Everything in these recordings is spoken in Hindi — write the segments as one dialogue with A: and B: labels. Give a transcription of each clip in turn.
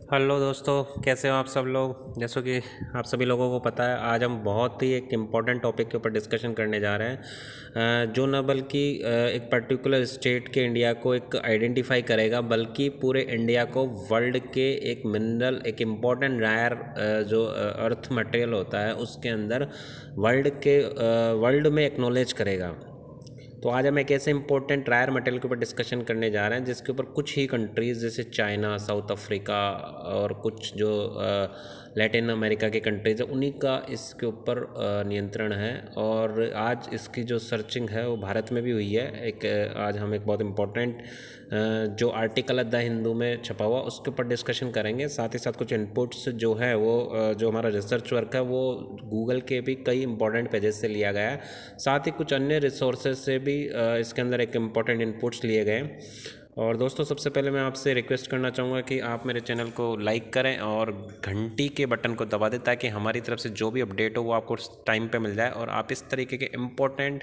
A: हेलो दोस्तों, कैसे हो आप सब लोग। जैसे कि आप सभी लोगों को पता है, आज हम बहुत ही एक इम्पॉर्टेंट टॉपिक के ऊपर डिस्कशन करने जा रहे हैं, जो न बल्कि एक पर्टिकुलर स्टेट के इंडिया को एक आइडेंटिफाई करेगा, बल्कि पूरे इंडिया को वर्ल्ड के एक मिनरल, एक इम्पॉर्टेंट रायर जो अर्थ मटेरियल होता है उसके अंदर वर्ल्ड में एक्नॉलेज करेगा। तो आज हम एक ऐसे इंपॉर्टेंट रायर मटेरियल के ऊपर डिस्कशन करने जा रहे हैं जिसके ऊपर कुछ ही कंट्रीज़ जैसे चाइना, साउथ अफ्रीका और कुछ जो लैटिन अमेरिका के कंट्रीज़ है उन्हीं का इसके ऊपर नियंत्रण है। और आज इसकी जो सर्चिंग है वो भारत में भी हुई है। आज हम एक बहुत इम्पोर्टेंट जो आर्टिकल है द हिंदू में छपा हुआ उसके ऊपर डिस्कशन करेंगे। साथ ही साथ कुछ इनपुट्स जो है वो जो हमारा रिसर्च वर्क है वो गूगल के भी कई इंपॉर्टेंट पेजेस से लिया गया है। साथ ही कुछ अन्य रिसोर्सेज से भी इसके अंदर एक इम्पॉर्टेंट इनपुट्स लिए गए। और दोस्तों, सबसे पहले मैं आपसे रिक्वेस्ट करना चाहूँगा कि आप मेरे चैनल को लाइक करें और घंटी के बटन को दबा दें ताकि हमारी तरफ से जो भी अपडेट हो वो आपको टाइम पे मिल जाए और आप इस तरीके के इम्पोर्टेंट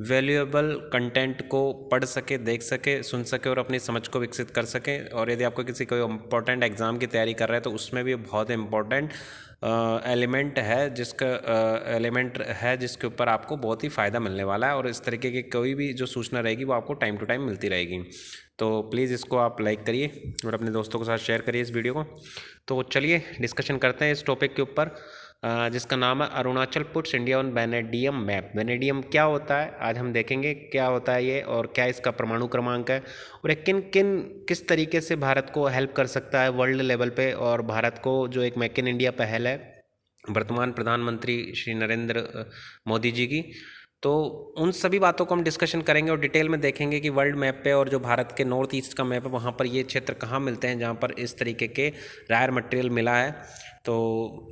A: वैल्यूएबल कंटेंट को पढ़ सके, देख सके, सुन सके और अपनी समझ को विकसित कर सकें। और यदि आपको किसी कोई इम्पोर्टेंट एग्ज़ाम की तैयारी कर रहे हैं तो उसमें भी बहुत इम्पोर्टेंट एलिमेंट है जिसके ऊपर आपको बहुत ही फ़ायदा मिलने वाला है। और इस तरीके की कोई भी जो सूचना रहेगी वो आपको टाइम टू टाइम मिलती रहेगी। तो प्लीज़ इसको आप लाइक करिए और अपने दोस्तों के साथ शेयर करिए इस वीडियो को। तो चलिए डिस्कशन करते हैं इस टॉपिक के ऊपर, जिसका नाम है Arunachal puts India on vanadium map. Vanadium क्या होता है आज हम देखेंगे, क्या होता है ये और क्या इसका परमाणु क्रमांक है और ये किस तरीके से भारत को हेल्प कर सकता है वर्ल्ड लेवल पे। और भारत को जो एक मेक इन इंडिया पहल है वर्तमान प्रधानमंत्री श्री नरेंद्र मोदी जी की, तो उन सभी बातों को हम डिस्कशन करेंगे और डिटेल में देखेंगे कि वर्ल्ड मैप पे और जो भारत के नॉर्थ ईस्ट का मैप है वहाँ पर ये क्षेत्र कहाँ मिलते हैं जहाँ पर इस तरीके के रायर मटेरियल मिला है। तो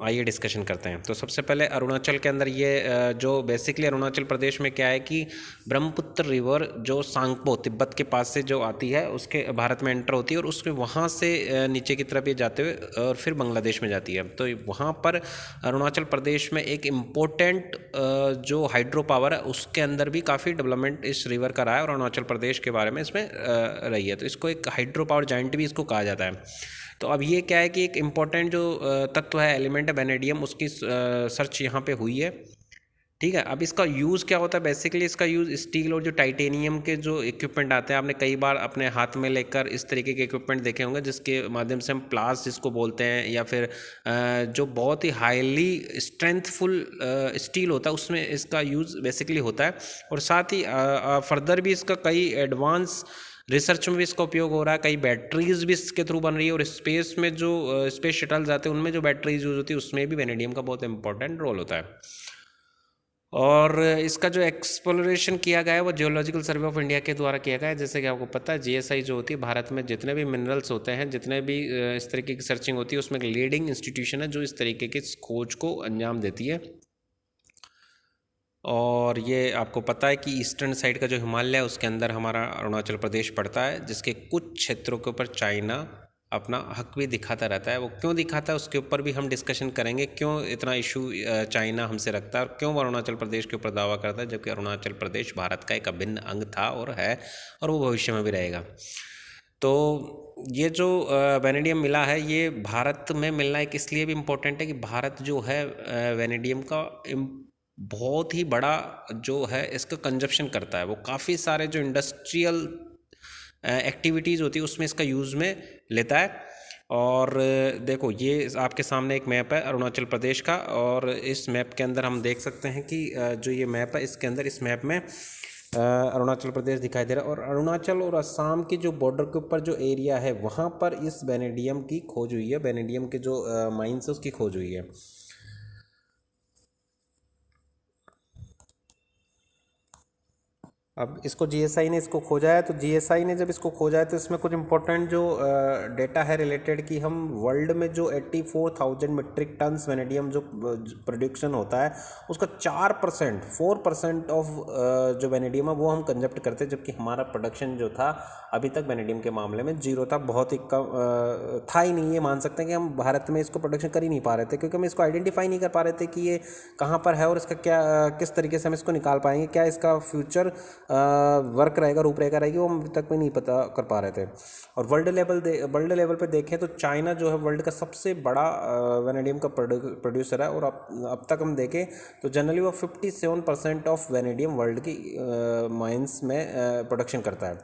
A: आइए डिस्कशन करते हैं। तो सबसे पहले अरुणाचल के अंदर ये जो बेसिकली अरुणाचल प्रदेश में क्या है कि ब्रह्मपुत्र रिवर जो सांगपो तिब्बत के पास से जो आती है उसके भारत में एंटर होती है और उसके वहाँ से नीचे की तरफ ये जाते हुए और फिर बांग्लादेश में जाती है। तो वहाँ पर अरुणाचल प्रदेश में एक इम्पोर्टेंट जो हाइड्रो पावर है उसके अंदर भी काफ़ी डेवलपमेंट इस रिवर का रहा है और अरुणाचल प्रदेश के बारे में इसमें रही है। तो इसको एक हाइड्रो पावर जाइंट भी इसको कहा जाता है। तो अब ये क्या है कि एक इम्पॉर्टेंट जो तत्व है, एलिमेंट है वेनेडियम, उसकी सर्च यहाँ पे हुई है। ठीक है, अब इसका यूज़ क्या होता है। बेसिकली इसका यूज़ स्टील और जो टाइटेनियम के जो इक्विपमेंट आते हैं, आपने कई बार अपने हाथ में लेकर इस तरीके के इक्विपमेंट देखे होंगे जिसके माध्यम से हम प्लास जिसको बोलते हैं या फिर जो बहुत ही हाईली स्ट्रेंथफुल स्टील होता है उसमें इसका यूज़ बेसिकली होता है। और साथ ही फर्दर भी इसका कई एडवांस रिसर्च में भी इसका उपयोग हो रहा है। कई बैटरीज भी इसके थ्रू बन रही है और स्पेस में जो स्पेस शटल्स आते हैं उनमें जो बैटरीज यूज होती है उसमें भी वेनेडियम का बहुत इंपॉर्टेंट रोल होता है। और इसका जो एक्सप्लोरेशन किया गया है वो जियोलॉजिकल सर्वे ऑफ इंडिया के द्वारा किया गया है। जैसे कि आपको पता है जीएसआई जो होती है भारत में जितने भी मिनरल्स होते हैं, जितने भी इस तरीके की सर्चिंग होती है उसमें एक लीडिंग इंस्टीट्यूशन है जो इस तरीके की खोज को अंजाम देती है। और ये आपको पता है कि ईस्टर्न साइड का जो हिमालय है उसके अंदर हमारा अरुणाचल प्रदेश पड़ता है, जिसके कुछ क्षेत्रों के ऊपर चाइना अपना हक भी दिखाता रहता है। वो क्यों दिखाता है उसके ऊपर भी हम डिस्कशन करेंगे, क्यों इतना इशू चाइना हमसे रखता है और क्यों वो अरुणाचल प्रदेश के ऊपर दावा करता है, जबकि अरुणाचल प्रदेश भारत का एक अभिन्न अंग था और है और वो भविष्य में भी रहेगा। तो ये जो वेनेडियम मिला है ये भारत में मिलना एक इसलिए भी इम्पोर्टेंट है कि भारत जो है वेनेडियम का बहुत ही बड़ा जो है इसका कंजप्शन करता है। वो काफ़ी सारे जो इंडस्ट्रियल एक्टिविटीज़ होती है उसमें इसका यूज़ में लेता है। और देखो ये आपके सामने एक मैप है अरुणाचल प्रदेश का और इस मैप के अंदर हम देख सकते हैं कि जो ये मैप है इसके अंदर इस मैप में अरुणाचल प्रदेश दिखाई दे रहा है और अरुणाचल और असम की जो बॉर्डर के ऊपर जो एरिया है वहाँ पर इस वेनेडियम की खोज हुई है। वेनेडियम के जो माइंस है उसकी खोज हुई है। अब इसको जीएसआई ने इसको खोजा है। तो जीएसआई ने जब इसको खोजा है तो इसमें कुछ इंपॉर्टेंट जो डेटा है रिलेटेड कि हम वर्ल्ड में जो 84,000 मीट्रिक टन्स वेनेडियम जो प्रोडक्शन होता है उसका 4% ऑफ जो वेनेडियम है वो हम कंजप्ट करते हैं, जबकि हमारा प्रोडक्शन जो था अभी तक वेनेडियम के मामले में जीरो था, बहुत ही कम था ही नहीं। ये मान सकते हैं कि हम भारत में इसको प्रोडक्शन कर ही नहीं पा रहे थे क्योंकि हम इसको आइडेंटिफाई नहीं कर पा रहे थे कि ये कहाँ पर है और इसका क्या किस तरीके से हम इसको निकाल पाएंगे, क्या इसका फ्यूचर वर्क रहेगा, रूपरेखा रहेगी, वो हम अभी तक भी नहीं पता कर पा रहे थे। और वर्ल्ड लेवल पे देखें तो चाइना जो है वर्ल्ड का सबसे बड़ा वेनेडियम का प्रोड्यूसर है। और अब तक हम देखें तो जनरली वो 57% ऑफ वेनेडियम वर्ल्ड की माइंस में प्रोडक्शन करता है।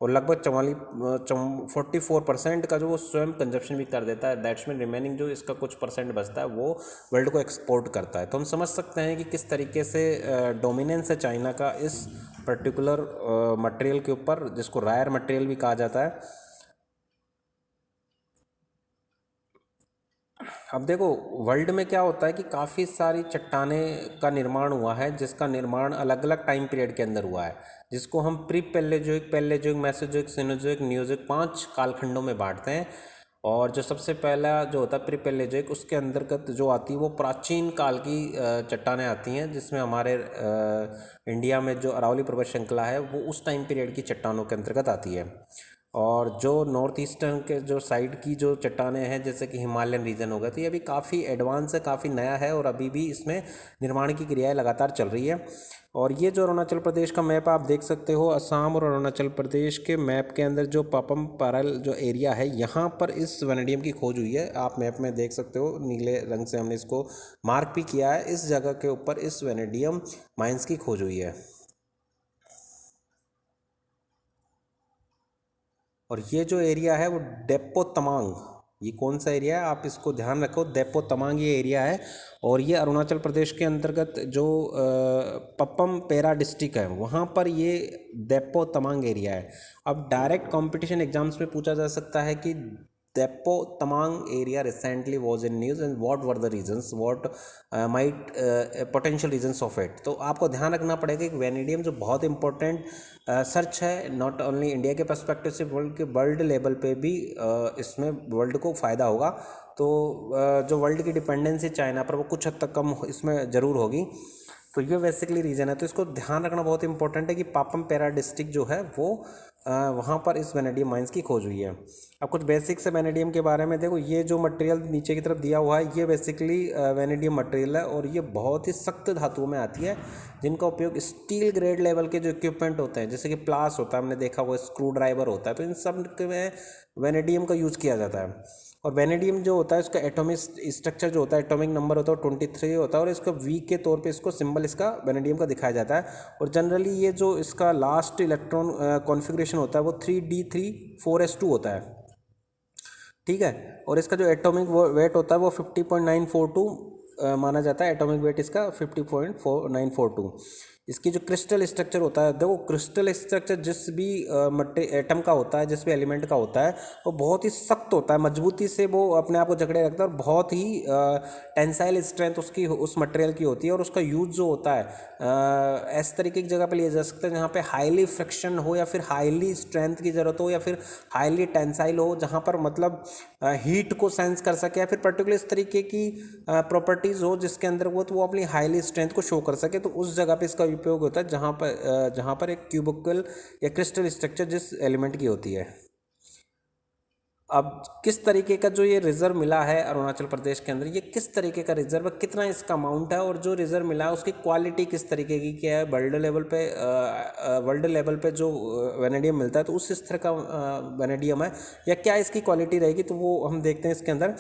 A: और लगभग 44% का जो वो स्वयं कंजप्शन भी कर देता है। दैट्स मीन रिमेनिंग जो इसका कुछ परसेंट बचता है वो वर्ल्ड को एक्सपोर्ट करता है। तो हम समझ सकते हैं कि किस तरीके से डोमिनेंस है चाइना का इस पर्टिकुलर मटेरियल के ऊपर, जिसको रायर मटेरियल भी कहा जाता है। अब देखो वर्ल्ड में क्या होता है कि काफ़ी सारी चट्टानें का निर्माण हुआ है, जिसका निर्माण अलग अलग टाइम पीरियड के अंदर हुआ है, जिसको हम प्री पैलेजोइक, मेसोजोइक, सिनोजोइक, नियोजोइक 5 कालखंडों में बांटते हैं। और जो सबसे पहला जो होता है प्री पैलेजोइक, उसके अंतर्गत जो आती है वो प्राचीन काल की चट्टानें आती हैं, जिसमें हमारे इंडिया में जो अरावली पर्वत श्रृंखला है वो उस टाइम पीरियड की चट्टानों के अंतर्गत आती है। और जो नॉर्थ ईस्टर्न के जो साइड की जो चट्टानें हैं, जैसे कि हिमालयन रीजन हो गया, तो ये अभी काफ़ी एडवांस है, काफ़ी नया है, और अभी भी इसमें निर्माण की क्रियाएं लगातार चल रही है। और ये जो अरुणाचल प्रदेश का मैप आप देख सकते हो, असम और अरुणाचल प्रदेश के मैप के अंदर जो पापम पारल जो एरिया है, यहाँ पर इस वेनेडियम की खोज हुई है। आप मैप में देख सकते हो, नीले रंग से हमने इसको मार्क भी किया है। इस जगह के ऊपर इस वेनेडियम माइंस की खोज हुई है। और ये जो एरिया है वो डेपो तमांग, ये कौन सा एरिया है आप इसको ध्यान रखो, डेपो तमांग ये एरिया है। और ये अरुणाचल प्रदेश के अंतर्गत जो पप्पम पेरा डिस्ट्रिक्ट है वहाँ पर ये डेपो तमांग एरिया है। अब डायरेक्ट कंपटीशन एग्जाम्स में पूछा जा सकता है कि depot Tamang area recently was in news and what were the reasons, what might potential reasons of it. तो आपको ध्यान रखना पड़ेगा कि वेनेडियम जो बहुत इंपॉर्टेंट सर्च है, नॉट ओनली इंडिया के पर्सपेक्टिव से बल्कि वर्ल्ड लेवल पे भी इसमें वर्ल्ड को फ़ायदा होगा। तो जो वर्ल्ड की डिपेंडेंसी चाइना पर वो कुछ हद तक कम इसमें ज़रूर होगी। तो ये बेसिकली रीज़न है। तो इसको ध्यान रखना बहुत इंपॉर्टेंट है कि पापम पेरा डिस्ट्रिक्ट जो है वो वहाँ पर इस वेनेडियम माइंस की खोज हुई है। अब कुछ बेसिक्स है वेनेडियम के बारे में। देखो ये जो मटेरियल नीचे की तरफ दिया हुआ है ये बेसिकली वेनेडियम मटेरियल है, और ये बहुत ही सख्त धातुओं में आती है, जिनका उपयोग स्टील ग्रेड लेवल के जो इक्विपमेंट होते हैं, जैसे कि प्लास होता है, हमने देखा वो स्क्रू ड्राइवर होता है, तो इन सब में वेनेडियम का यूज़ किया जाता है। और वेनेडियम जो होता है उसका एटॉमिक स्ट्रक्चर जो होता है, एटॉमिक नंबर होता है 23 होता है, और इसका वी के तौर पे इसको सिंबल इसका वेनेडियम का दिखाया जाता है। और जनरली ये जो इसका लास्ट इलेक्ट्रॉन कॉन्फ़िगरेशन होता है वो 3d3 4s2 होता है, ठीक है। और इसका जो एटॉमिक वेट होता है वो 50.942 माना जाता है। एटॉमिक वेट इसका 50.942। इसकी जो क्रिस्टल स्ट्रक्चर होता है, देखो क्रिस्टल स्ट्रक्चर जिस भी एटम का होता है, जिस भी एलिमेंट का होता है, वो बहुत ही सख्त होता है, मजबूती से वो अपने आप को जकड़े रखता है, और बहुत ही टेंसाइल स्ट्रेंथ उसकी उस मटेरियल की होती है। और उसका यूज जो होता है इस तरीके की जगह पे लिया जा सकता है जहाँ पे हाईली फ्रिक्शन हो, या फिर हाईली स्ट्रेंथ की ज़रूरत हो, या फिर हाईली टेंसाइल हो, जहाँ पर मतलब हीट को सेंस कर सके, या फिर पर्टिकुलर इस तरीके की प्रॉपर्टीज़ हो जिसके अंदर वो अपनी हाईली स्ट्रेंथ को शो कर सके। तो उस जगह पे इसका उपयोग होता है जहाँ पर एक क्यूबिकल या क्रिस्टल स्ट्रक्चर जिस एलिमेंट की होती है। अब किस तरीके का जो ये रिजर्व मिला है अरुणाचल प्रदेश के अंदर, ये किस तरीके का रिजर्व है, कितना इसका अमाउंट है, और जो रिजर्व मिला है उसकी क्वालिटी किस तरीके की क्या है, वर्ल्ड लेवल पे जो वेनेडियम मिलता है तो उस स्तर का वेनेडियम है, या क्या इसकी क्वालिटी रहेगी, तो वो हम देखते हैं इसके अंदर।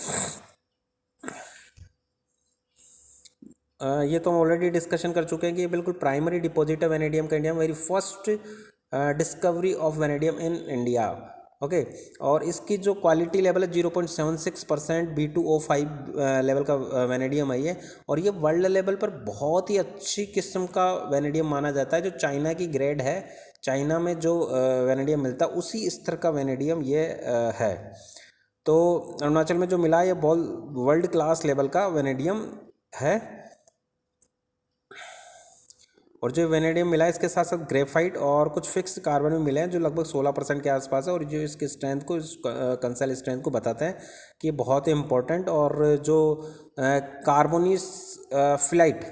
A: ये तो हम ऑलरेडी डिस्कशन कर चुके हैं कि ये बिल्कुल प्राइमरी डिपॉजिट है वेनेडियम का इंडिया में, very first discovery of vanadium in India, okay. और इसकी जो क्वालिटी लेवल है 0.76% B2O5 लेवल का वेनेडियम है ये। और ये वर्ल्ड लेवल पर बहुत ही अच्छी किस्म का वेनेडियम माना जाता है, जो चाइना की ग्रेड है, चाइना में जो वेनेडियम मिलता है उसी स्तर का वेनेडियम ये है। तो अरुणाचल में जो मिला है ये वर्ल्ड क्लास लेवल का वेनेडियम है। और जो वेनेडियम मिला है इसके साथ साथ ग्रेफाइट और कुछ फिक्स कार्बन भी मिले हैं जो लगभग 16% के आसपास है, और जो इसके स्ट्रेंथ को, इस कंसाइल स्ट्रेंथ को बताते हैं कि ये बहुत ही इंपॉर्टेंट। और जो कार्बोनिस फिलाइट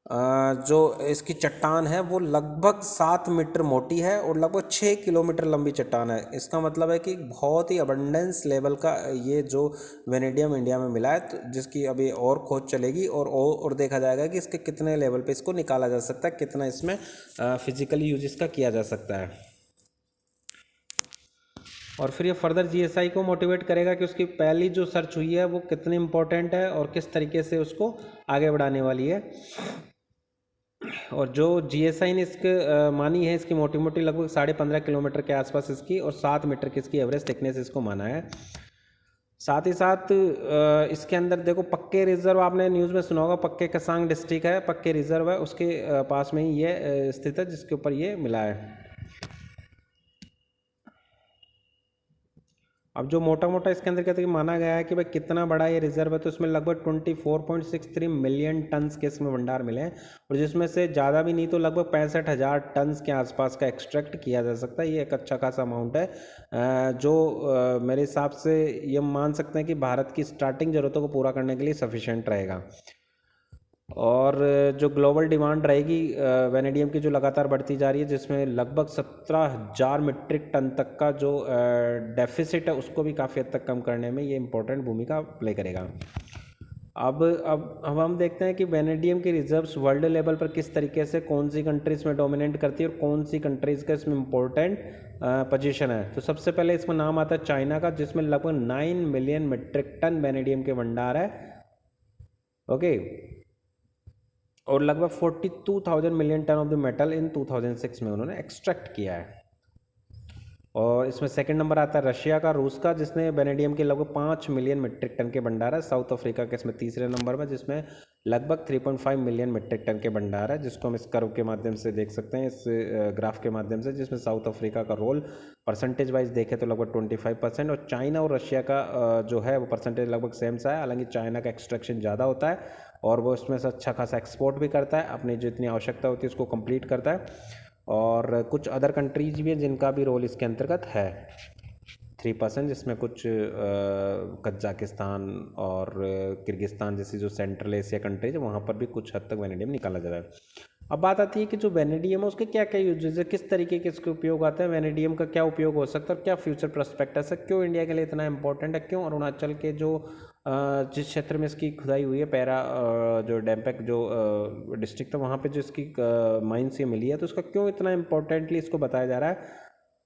A: जो इसकी चट्टान है वो लगभग 7 मीटर मोटी है और लगभग 6 किलोमीटर लंबी चट्टान है। इसका मतलब है कि बहुत ही अबंडेंस लेवल का ये जो वेनेडियम इंडिया में मिला है, तो जिसकी अभी और खोज चलेगी और देखा जाएगा कि इसके कितने लेवल पे इसको निकाला जा सकता है, कितना इसमें फिजिकली यूज इसका किया जा सकता है। और फिर ये फर्दर जीएसआई को मोटिवेट करेगा कि उसकी पहली जो सर्च हुई है वो कितनी इंपॉर्टेंट है और किस तरीके से उसको आगे बढ़ाने वाली है। और जो जीएसआई ने इसके मानी है, इसकी मोटी मोटी लगभग 15.5 किलोमीटर के आसपास इसकी और 7 मीटर की इसकी एवरेज थिकनेस इसको माना है। साथ ही साथ इसके अंदर देखो पक्के रिजर्व, आपने न्यूज़ में सुना होगा, पक्के कसांग डिस्ट्रिक्ट है, पक्के रिजर्व है, उसके पास में ही ये स्थित है जिसके ऊपर ये मिला है। अब जो मोटा मोटा इसके अंदर कहते हैं कि माना गया है कि भाई कितना बड़ा ये रिजर्व है, तो इसमें लगभग 24.63 मिलियन टन्स के इसमें भंडार मिले हैं और जिसमें से ज़्यादा भी नहीं तो लगभग 65,000 टन्स के आसपास का एक्सट्रैक्ट किया जा सकता है। ये एक अच्छा खासा अमाउंट है, जो मेरे हिसाब से ये मान सकते हैं कि भारत की स्टार्टिंग ज़रूरतों को पूरा करने के लिए सफिशेंट रहेगा। और जो ग्लोबल डिमांड रहेगी वेनेडियम की, जो लगातार बढ़ती जा रही है, जिसमें लगभग 17,000 मीट्रिक टन तक का जो डेफिसिट है उसको भी काफ़ी हद तक कम करने में ये इम्पोर्टेंट भूमिका प्ले करेगा। अब हम देखते हैं कि वेनेडियम की रिजर्व्स वर्ल्ड लेवल पर किस तरीके से कौन सी कंट्रीज़ में डोमिनेट करती है और कौन सी कंट्रीज़ का इसमें इम्पोर्टेंट पोजीशन है। तो सबसे पहले इसमें नाम आता है चाइना का, जिसमें लगभग 9 मिलियन मीट्रिक टन वेनेडियम के भंडार है। ओके, और लगभग 42,000 million tonne of the metal in 2006 में उन्होंने एक्सट्रैक्ट किया है। और इसमें सेकंड नंबर आता है रशिया का, रूस का, जिसने वेनेडियम के लगभग 5 मिलियन मीट्रिक टन के भंडार है। साउथ अफ्रीका के इसमें तीसरे नंबर में, जिसमें लगभग 3.5 मिलियन मीट्रिक टन के भंडार है, जिसको हम इस कर्व के माध्यम से देख सकते हैं, इस ग्राफ के माध्यम से, जिसमें साउथ अफ्रीका का रोल परसेंटेज वाइज देखें तो लगभग 25% और चाइना और रशिया का जो है वो परसेंटेज लगभग सेम सा है। हालांकि चाइना का एक्सट्रैक्शन ज़्यादा होता है और वो उसमें से अच्छा खासा एक्सपोर्ट भी करता है, अपनी जितनी आवश्यकता होती है उसको कंप्लीट करता है। और कुछ अदर कंट्रीज भी हैं जिनका भी रोल इसके अंतर्गत है 3%, जिसमें कुछ कजाकिस्तान और किर्गिस्तान जैसी जो सेंट्रल एशिया कंट्रीज है वहाँ पर भी कुछ हद तक वेनेडियम निकाला जा रहा है। अब बात आती है कि जो वेनेडियम है उसके क्या क्या यूजेज है, किस तरीके के इसके उपयोग आते हैं, वेनेडियम का क्या उपयोग हो सकता है और क्या फ्यूचर प्रोस्पेक्टस है, क्यों इंडिया के लिए इतना इंपॉर्टेंट है, क्यों अरुणाचल के जो जिस क्षेत्र में इसकी खुदाई हुई है, पैरा जो डैम्पैक जो डिस्ट्रिक्ट है वहाँ पे जो इसकी माइंस ये मिली है, तो उसका क्यों इतना इंपॉर्टेंटली इसको बताया जा रहा है।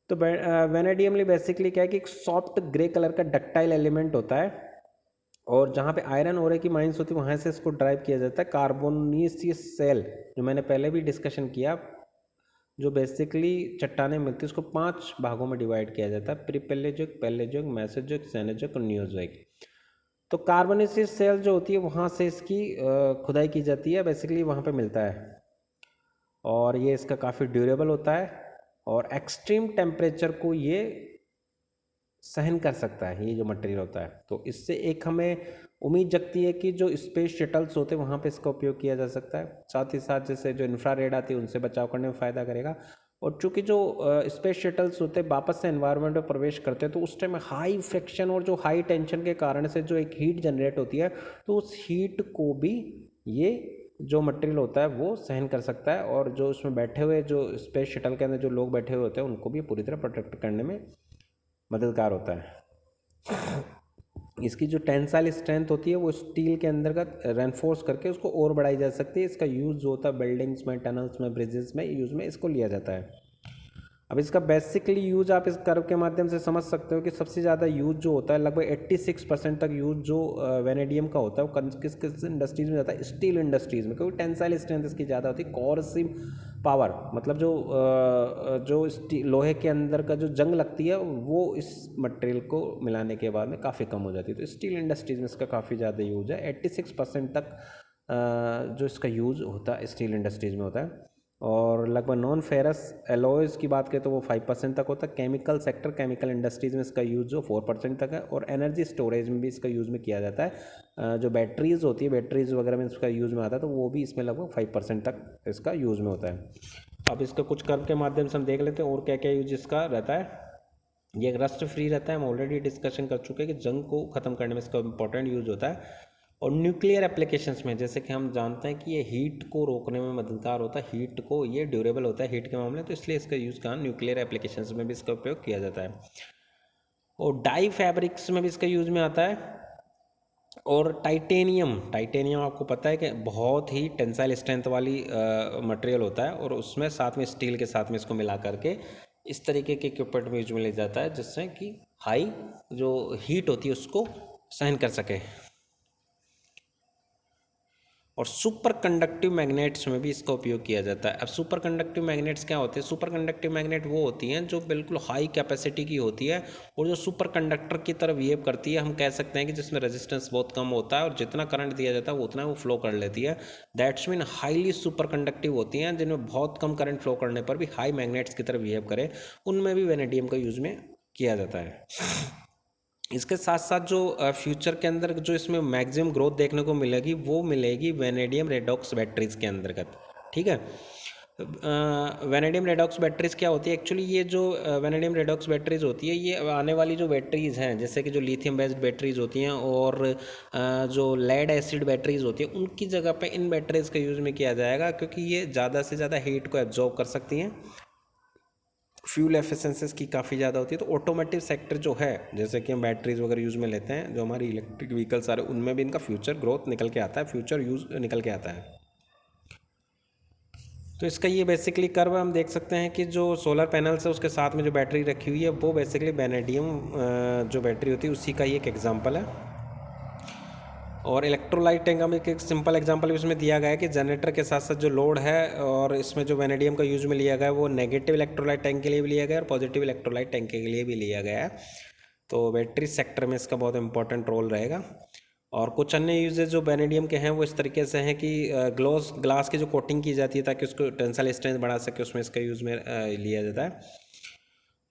A: तो वेनेडियमली बेसिकली क्या है कि एक सॉफ्ट ग्रे कलर का डक्टाइल एलिमेंट होता है और जहाँ पे आयरन ओरे की माइंस होती है वहाँ से इसको ड्राइव किया जाता है। कार्बोनेसियस सेल, जो मैंने पहले भी डिस्कशन किया, जो बेसिकली चट्टानें मिलती है उसको 5 भागों में डिवाइड किया जाता है, प्रीपेलेजिक, पेलेजिक, मेसोजिक, सेनोजिक और नियोजिक। तो कार्बोनेसियस सेल जो होती है वहाँ से इसकी खुदाई की जाती है, बेसिकली वहाँ पे मिलता है और ये इसका काफ़ी ड्यूरेबल होता है और एक्सट्रीम टेम्परेचर को ये सहन कर सकता है, ये जो मटेरियल होता है। तो इससे एक हमें उम्मीद जगती है कि जो स्पेस शटल्स होते हैं वहाँ पे इसका उपयोग किया जा सकता है। साथ ही साथ जैसे जो इंफ्रारेड आती है उनसे बचाव करने में फ़ायदा करेगा। और चूँकि जो स्पेस शटल्स होते हैं वापस से एनवायरनमेंट में प्रवेश करते हैं तो उस टाइम हाई फ्रिक्शन और जो हाई टेंशन के कारण से जो एक हीट जनरेट होती है, तो उस हीट को भी ये जो मटेरियल होता है वो सहन कर सकता है और जो उसमें बैठे हुए जो स्पेस शटल के अंदर जो लोग बैठे हुए होते हैं उनको भी पूरी तरह प्रोटेक्ट करने में मददगार होता है। इसकी जो टेंसाइल स्ट्रेंथ होती है वो स्टील के अंतर्गत रेनफोर्स करके उसको और बढ़ाई जा सकती है। इसका यूज़ जो होता है बिल्डिंग्स में, टनल्स में, ब्रिजेस में यूज़ में इसको लिया जाता है। अब इसका बेसिकली यूज आप इस कर्व के माध्यम से समझ सकते हो कि सबसे ज़्यादा यूज जो होता है लगभग 86% तक यूज जो वेनेडियम का होता है वो किस किस इंडस्ट्रीज़ में जाता है, स्टील इंडस्ट्रीज़ में, क्योंकि टेंसाइल स्ट्रेंथ इसकी ज़्यादा होती है। कोर्सिव पावर मतलब जो लोहे के अंदर का जो जंग लगती है वो इस मटेरियल को मिलाने के बाद में काफ़ी कम हो जाती है। तो स्टील इंडस्ट्रीज़ में इसका काफ़ी ज़्यादा यूज है। 86% तक जो इसका यूज़ होता है स्टील इंडस्ट्रीज़ में होता है। और लगभग नॉन फेरस एलॉयज़ की बात करें तो वो 5% तक होता है। केमिकल सेक्टर, केमिकल इंडस्ट्रीज़ में इसका यूज़ जो 4% तक है और एनर्जी स्टोरेज में भी इसका यूज़ में किया जाता है। जो बैटरीज़ होती है, बैटरीज़ वगैरह में इसका यूज़ में आता है तो वो भी इसमें लगभग 5% तक इसका यूज़ में होता है। अब इसका कुछ कर्व के माध्यम से हम देख लेते हैं और क्या क्या यूज इसका रहता है। ये रस्ट फ्री रहता है, हम ऑलरेडी डिस्कशन कर चुके हैं कि जंग को ख़त्म करने में इसका इंपॉर्टेंट यूज होता है। और न्यूक्लियर एप्लीकेशंस में जैसे कि हम जानते हैं कि ये हीट को रोकने में मददगार होता है, हीट को, ये ड्यूरेबल होता है हीट के मामले, तो इसलिए इसका यूज़ कहाँ न्यूक्लियर एप्लीकेशंस में भी इसका उपयोग किया जाता है। और डाई फैब्रिक्स में भी इसका यूज़ में आता है। और टाइटेनियम आपको पता है कि बहुत ही टेंसाइल स्ट्रेंथ वाली मटेरियल होता है, और उसमें साथ में स्टील के साथ में इसको मिला करके इस तरीके के इक्विपमेंट में यूज में ले जाता है, जिससे कि हाई जो हीट होती है उसको सहन कर सके। और सुपर कंडक्टिव मैग्नेट्स में भी इसका उपयोग किया जाता है। अब सुपर कंडक्टिव मैग्नेट्स क्या होते हैं? सुपर कंडक्टिव मैग्नेट वो होती हैं जो बिल्कुल हाई कैपेसिटी की होती है और जो सुपर कंडक्टर की तरह बिहेव करती है। हम कह सकते हैं कि जिसमें रेजिस्टेंस बहुत कम होता है और जितना करंट दिया जाता है वो उतना वो फ्लो कर लेती है। That's mean highly super conductive होती हैं, जिनमें बहुत कम करंट फ्लो करने पर भी हाई मैग्नेट्स की तरह बिहेव करे, उनमें भी वेनेडियम का यूज़ में किया जाता है। इसके साथ साथ जो फ्यूचर के अंदर जो इसमें मैक्सिमम ग्रोथ देखने को मिलेगी वो मिलेगी वेनेडियम रेडॉक्स बैटरीज़ के अंतर्गत। ठीक है, वेनेडियम रेडॉक्स बैटरीज़ क्या होती है? एक्चुअली ये जो वेनेडियम रेडॉक्स बैटरीज़ होती है, ये आने वाली जो बैटरीज़ हैं, जैसे कि जो लिथियम बेस्ड बैटरीज़ होती हैं और जो लेड एसिड बैटरीज़ होती है, उनकी जगह पे इन बैटरीज़ का यूज़ में किया जाएगा, क्योंकि ये ज़्यादा से ज़्यादा हीट को एब्जॉर्ब कर सकती हैं, फ्यूल एफिशिएंसीज की काफ़ी ज़्यादा होती है। तो ऑटोमोटिव सेक्टर जो है, जैसे कि हम बैटरीज वगैरह यूज़ में लेते हैं, जो हमारी इलेक्ट्रिक व्हीकल्स आ रहे हैं, उनमें भी इनका फ्यूचर ग्रोथ निकल के आता है, फ्यूचर यूज़ निकल के आता है। तो इसका ये बेसिकली कर्व हम देख सकते हैं कि जो सोलर पैनल्स है उसके साथ में जो बैटरी रखी हुई है वो बेसिकली वेनेडियम जो बैटरी होती है उसी का ही एक एग्जाम्पल है। और इलेक्ट्रोलाइट टैंक में एक सिंपल एग्जांपल भी उसमें दिया गया है कि जनरेटर के साथ साथ जो लोड है, और इसमें जो वेनेडियम का यूज़ में लिया गया है वो नेगेटिव इलेक्ट्रोलाइट टैंक के लिए भी लिया गया है और पॉजिटिव इलेक्ट्रोलाइट टैंक के लिए भी लिया गया है। तो बैटरी सेक्टर में इसका बहुत इंपॉर्टेंट रोल रहेगा। और कुछ अन्य यूजेज जो वेनेडियम के हैं वो इस तरीके से हैं कि ग्लास की जो कोटिंग की जाती है ताकि उसको टेंसाइल स्ट्रेंथ बढ़ा सके, उसमें इसका यूज़ में लिया जाता है।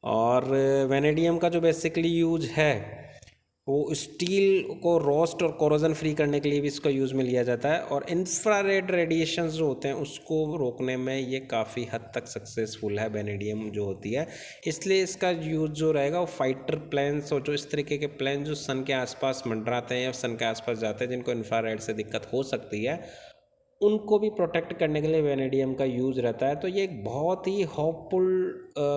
A: और वेनेडियम का जो बेसिकली यूज है वो स्टील को रोस्ट और कोरोजन फ्री करने के लिए भी इसका यूज़ में लिया जाता है, और इंफ्रारेड रेडिएशंस जो होते हैं उसको रोकने में ये काफ़ी हद तक सक्सेसफुल है वेनेडियम जो होती है। इसलिए इसका यूज़ जो रहेगा वो फाइटर प्लेन्स और जो इस तरीके के प्लेन जो सन के आसपास मंडराते हैं या सन के आसपास जाते हैं, जिनको इंफ्रारेड से दिक्कत हो सकती है, उनको भी प्रोटेक्ट करने के लिए वेनेडियम का यूज़ रहता है। तो ये एक बहुत ही होपफुल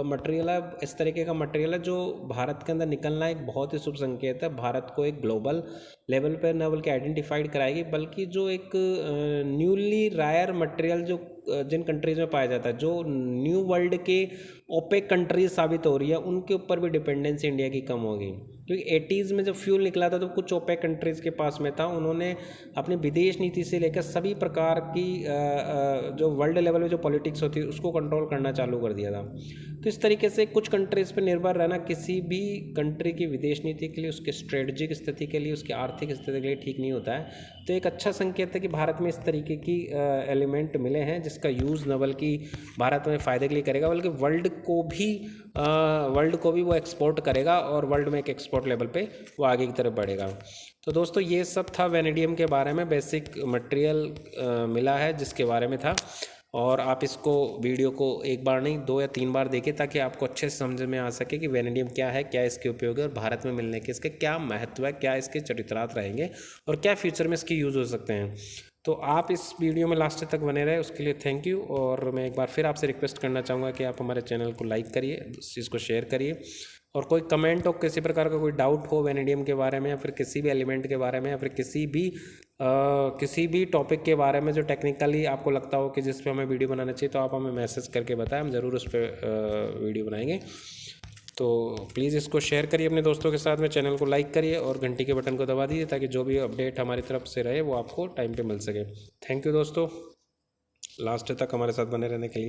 A: मटेरियल है, इस तरीके का मटेरियल है जो भारत के अंदर निकलना एक बहुत ही शुभ संकेत है। भारत को एक ग्लोबल लेवल पर न बल्कि आइडेंटिफाइड कराएगी, बल्कि जो एक न्यूली रायर मटेरियल जो जिन कंट्रीज़ में पाया जाता है, जो न्यू वर्ल्ड के ओपेक कंट्रीज साबित हो रही है, उनके ऊपर भी डिपेंडेंसी इंडिया की कम होगी। क्योंकि 80s में जब फ्यूल निकला था तो कुछ ओपेक कंट्रीज़ के पास में था, उन्होंने अपनी विदेश नीति से लेकर सभी प्रकार की जो वर्ल्ड लेवल में जो पॉलिटिक्स होती है उसको कंट्रोल करना चालू कर दिया था। तो इस तरीके से कुछ कंट्रीज़ पर निर्भर रहना किसी भी कंट्री की विदेश नीति के लिए, उसके स्ट्रेटजिक स्थिति के लिए, उसकी आर्थिक स्थिति के लिए ठीक नहीं होता है। तो एक अच्छा संकेत है कि भारत में इस तरीके की एलिमेंट मिले हैं जिसका यूज़ न बल्कि भारत में फ़ायदे के लिए करेगा, बल्कि वर्ल्ड को भी वो एक्सपोर्ट करेगा और वर्ल्ड में एक एक्सपोर्ट लेवल पे वो आगे की तरफ बढ़ेगा। तो दोस्तों ये सब था वेनेडियम के बारे में, बेसिक मटेरियल मिला है जिसके बारे में था। और आप इसको वीडियो को एक बार नहीं 2 या 3 बार देखें ताकि आपको अच्छे से समझ में आ सके कि वेनेडियम क्या है, क्या इसके उपयोग है और भारत में मिलने के इसके क्या महत्व है, क्या इसके चरित्रार्थ रहेंगे और क्या फ्यूचर में इसके यूज़ हो सकते हैं। तो आप इस वीडियो में लास्ट तक बने रहे उसके लिए थैंक यू। और मैं एक बार फिर आपसे रिक्वेस्ट करना चाहूँगा कि आप हमारे चैनल को लाइक करिए, इस चीज़ को शेयर करिए, और कोई कमेंट हो, किसी प्रकार का कोई डाउट हो वेनेडियम के बारे में या फिर किसी भी एलिमेंट के बारे में या फिर किसी भी टॉपिक के बारे में जो टेक्निकली आपको लगता हो कि जिस पे हमें वीडियो बनाना चाहिए, तो आप हमें मैसेज करके बताएं, हम ज़रूर उस पर वीडियो बनाएंगे। तो प्लीज़ इसको शेयर करिए अपने दोस्तों के साथ में, चैनल को लाइक करिए और घंटी के बटन को दबा दीजिए ताकि जो भी अपडेट हमारी तरफ से रहे वो आपको टाइम पे मिल सके। थैंक यू दोस्तों, लास्ट तक हमारे साथ बने रहने के लिए।